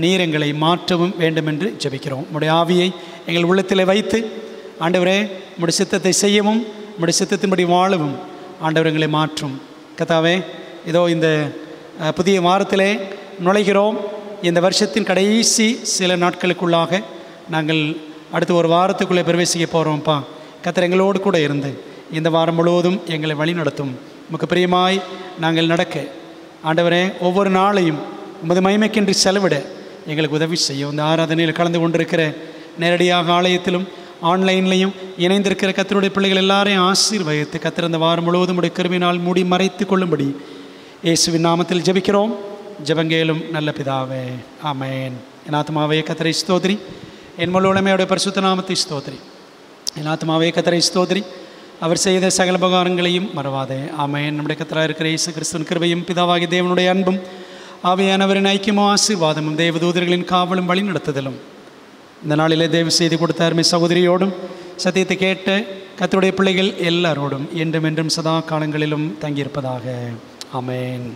நீர் எங்களை மாற்றவும் வேண்டும் என்று ஜெபிக்கிறோம். உம்முடைய ஆவியை எங்கள் உள்ளத்திலே வைத்து ஆண்டவரே உம்முடைய சித்தத்தை செய்யவும், உம்முடைய சித்தத்தின்படி வாழவும் ஆண்டவர் எங்களை மாற்றும். கர்த்தாவே, இதோ இந்த புதிய வாரத்திலே நுழைகிறோம். இந்த வருஷத்தின் கடைசி சில நாட்களுக்குள்ளாக நாங்கள் அடுத்த ஒரு வாரத்துக்குள்ளே பிரவேசிக்க போகிறோம்ப்பா. கர்த்தர் எங்களோடு கூட இருந்து இந்த வாரம் முழுவதும் எங்களை வழி நடத்தும். உமக்கு பிரியமாய் நாங்கள் நடக்க ஆண்டவரே ஒவ்வொரு நாளையும் உமது மகிமைக்கென்று செலவிட எங்களுக்கு உதவி செய்யும். இந்த ஆராதனையில் கலந்து கொண்டிருக்கிற நேரடியாக ஆலயத்திலும் ஆன்லைன்லையும் இணைந்திருக்கிற கர்த்தருடைய பிள்ளைகள் எல்லாரையும் ஆசீர்வதித்து கர்த்தர் இந்த வாரம் முழுவதும் உடைய கிருபையினால் மூடி மறைத்து கொள்ளும்படி இயேசுவின் நாமத்தில் ஜெபிக்கிறோம். ஜெபங்கேலும் நல்ல பிதாவே, ஆமென். என் ஆத்மாவே கர்த்தரை ஸ்தோத்திரி, என் முழு உலமையுடைய பரிசுத்த நாமத்தை ஸ்தோத்திரி. என் ஆத்மாவே கர்த்தரை ஸ்தோத்திரி, அவர் செய்த சகல உபகாரங்களையும் மறவாதே. ஆமென். நம்முடைய கர்த்தராக இருக்கிற இயேசு கிறிஸ்துவின் கிருபையும் பிதாவாகிய தேவனுடைய அன்பும் ஆவியானவரின் ஐக்கியமும் ஆசீர்வாதமும் தேவதூதர்களின் காவலும் வழி நடத்துதலும் இந்த நாளிலே தேவ செய்தி கொடுத்த அருமை சகோதரியோடும் சத்தியத்தை கேட்ட கர்த்தருடைய பிள்ளைகள் எல்லாரோடும் என்றும் என்றும் சதா காலங்களிலும் தங்கியிருப்பதாக. ஆமென்.